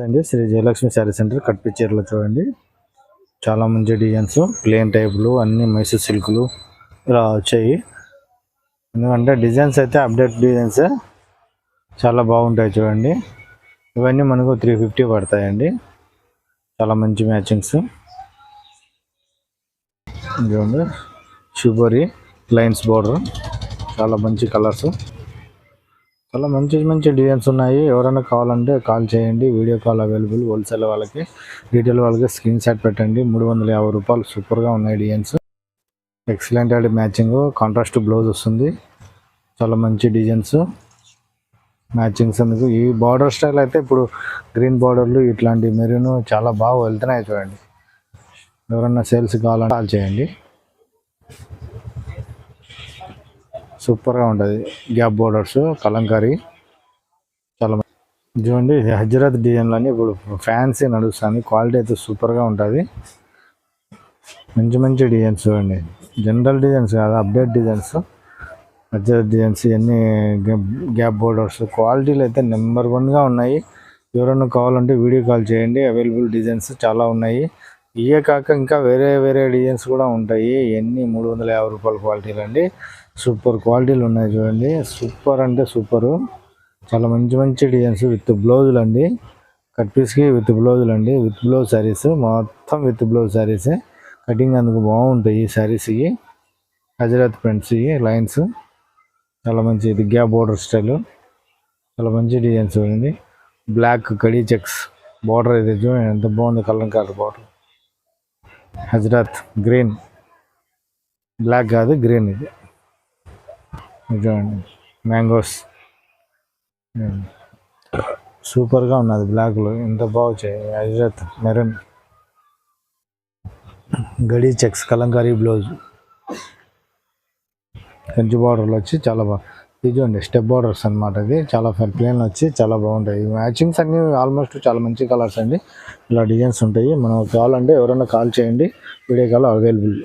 అండి శ్రీ జయలక్ష్మి శారీ సెంటర్ కట్పి చీరలు చూడండి. చాలా మంచి డిజైన్స్, ప్లేన్ టైపులు అన్ని మైసూర్ సిల్క్లు ఇలా వచ్చాయి. ఎందుకంటే డిజైన్స్ అయితే అప్డేట్ డిజైన్స్ చాలా బాగుంటాయి చూడండి. ఇవన్నీ మనకు 350 పడతాయండి. చాలా మంచి మ్యాచింగ్స్ చూడండి. షుబరీ లైన్స్ బోర్డర్, చాలా మంచి కలర్స్, చాలా మంచి మంచి డిజైన్స్ ఉన్నాయి. ఎవరైనా కావాలంటే కాల్ చేయండి. Video call available. హోల్సేల్ వాళ్ళకి, రీటైల్ వాళ్ళకి స్క్రీన్ షాట్ పెట్టండి. 350 రూపాయలు. సూపర్గా ఉన్నాయి డిజైన్స్. ఎక్సలెంట్ అండి. మ్యాచింగ్ కాంట్రాస్ట్ బ్లౌజ్ వస్తుంది. చాలా మంచి డిజైన్స్ మ్యాచింగ్స్. అందుకు ఈ బార్డర్ స్టైల్ అయితే ఇప్పుడు గ్రీన్ బార్డర్లు ఇట్లాంటి మెరూన్ చాలా బాగా వెళ్తున్నాయి చూడండి. ఎవరన్నా సేల్స్ కావాలంటే కాల్ చేయండి. సూపర్గా ఉంటుంది. గ్యాప్ బోర్డర్స్ కలంకారీ చాలా చూడండి. హజరత్ డిజైన్లని ఇప్పుడు ఫ్యాన్సీ నడుస్తుంది. క్వాలిటీ అయితే సూపర్గా ఉంటుంది. మంచి మంచి డిజైన్స్ చూడండి. జనరల్ డిజైన్స్ కాదు, అప్డేట్ డిజైన్స్. హజరత్ డిజైన్స్ ఇవన్నీ గ్యాప్ బోర్డర్స్ క్వాలిటీలు అయితే నెంబర్ 1గా ఉన్నాయి. ఎవరైనా కావాలంటే వీడియో కాల్ చేయండి. అవైలబుల్ డిజైన్స్ చాలా ఉన్నాయి. ఇవే కాక ఇంకా వేరే వేరే డిజైన్స్ కూడా ఉంటాయి. ఇవన్నీ 350 రూపాయల క్వాలిటీలు అండి. సూపర్ క్వాలిటీలు ఉన్నాయి చూడండి. సూపర్ అంటే సూపరు. చాలా మంచి మంచి డిజైన్స్ విత్ బ్లౌజులు అండి. కట్ పీస్కి విత్ బ్లౌజులు అండి. విత్ బ్లౌజ్ శారీస్ మొత్తం విత్ బ్లౌజ్ శారీసే. కటింగ్ అందుకు బాగుంటాయి ఈ శారీస్కి. హజరత్ ప్రింట్స్ లైన్స్ చాలా మంచి. ఇది గ్యాప్ బోర్డర్ స్టైల్, చాలా మంచి డిజైన్స్ చూడండి. బ్లాక్ కడీ చెక్స్ బార్డర్ ఇది చూడండి ఎంత బాగుంది. కలంకారీ బార్డర్. హజరత్ గ్రీన్, బ్లాక్ కాదు గ్రీన్. ఇది చూడండి. మ్యాంగోస్ సూపర్గా ఉన్నది. బ్లాక్లో ఎంత బాగుంటాయి. హజరత్ మెరూన్, గడీ చెక్స్ కలంకారీ బ్లౌజ్, కంచి బార్డర్లు వచ్చి చాలా బాగా. ఇది చూడండి స్టెప్ బార్డర్స్ అనమాట. ఇది చాలా ప్లేన్ వచ్చి చాలా బాగుంటాయి. మ్యాచింగ్స్ అన్ని ఆల్మోస్ట్ చాలా మంచి కలర్స్ అండి. ఇలా డిజైన్స్ ఉంటాయి. మనం కావాలంటే ఎవరైనా కాల్ చేయండి. Video call available.